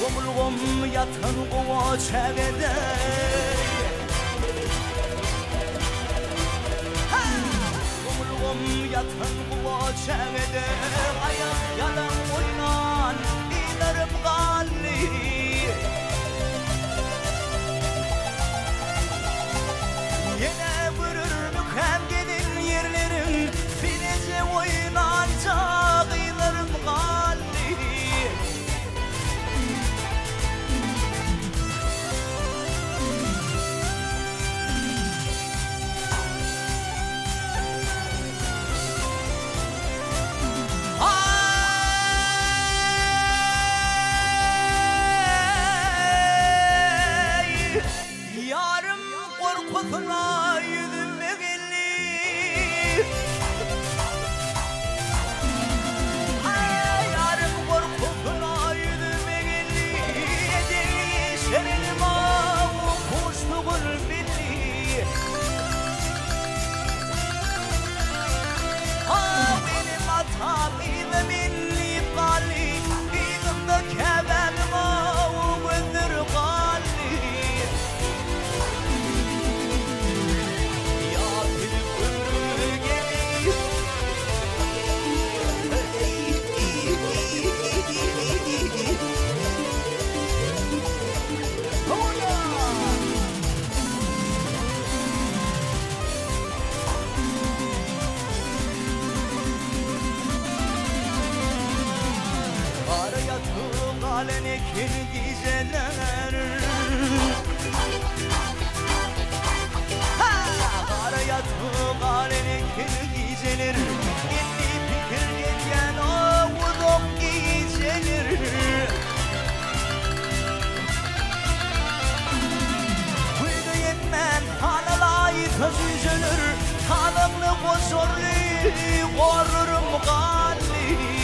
Omulgum yatan kova çevede Omulgum yatan kova çevede Ayak yalan oynan ilerim galli Yine vurur mükem gelin yerlerim Bilece oynanacak ilerim galli Korkutma yüzüme geldi Yarım korkutma yüzüme geldi Edeli şerim avu kuştuğun bildi Benim hatam İzemin ipali İzimde kebem avu gündür kalli Alene kin geceler Araya tüm alene kin geceler Gitti fikir geçen o uzak geceler Kuydu yetmen hanalayı taşıcılır Kanımlı koşorlu korurum galli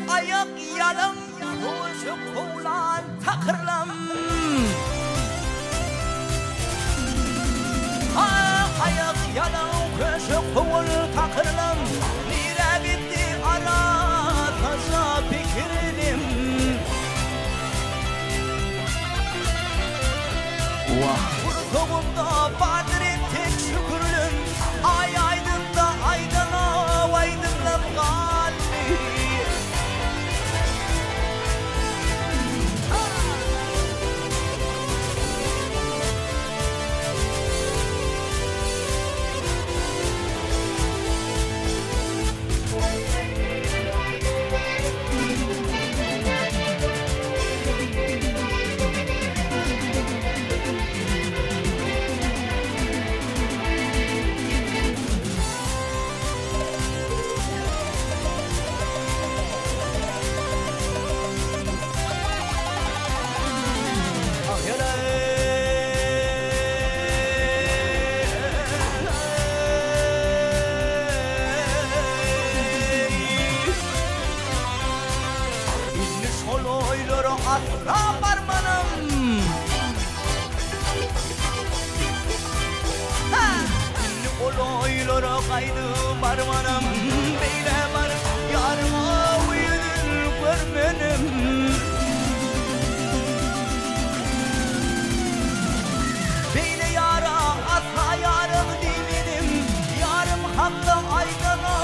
Ayak yalan koşu kulan takırlam Ayak yalan koşu kul takırlam Nire gitti ara taşa fikirdim Kurtuğumda badrettin şükürlüm Ay aydınla aydına aydınlam galli Asla barmanım Ünlü oloylara kaydı barmanım Beyle var yarıma uyudun görmenim Beyle yara asla yarım demedim Yarım hakta aydana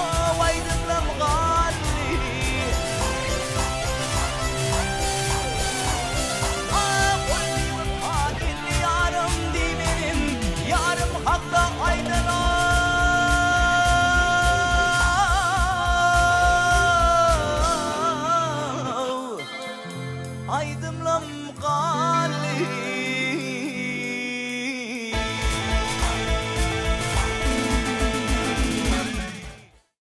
aydınlam galli Hakta aydına aydınlam galli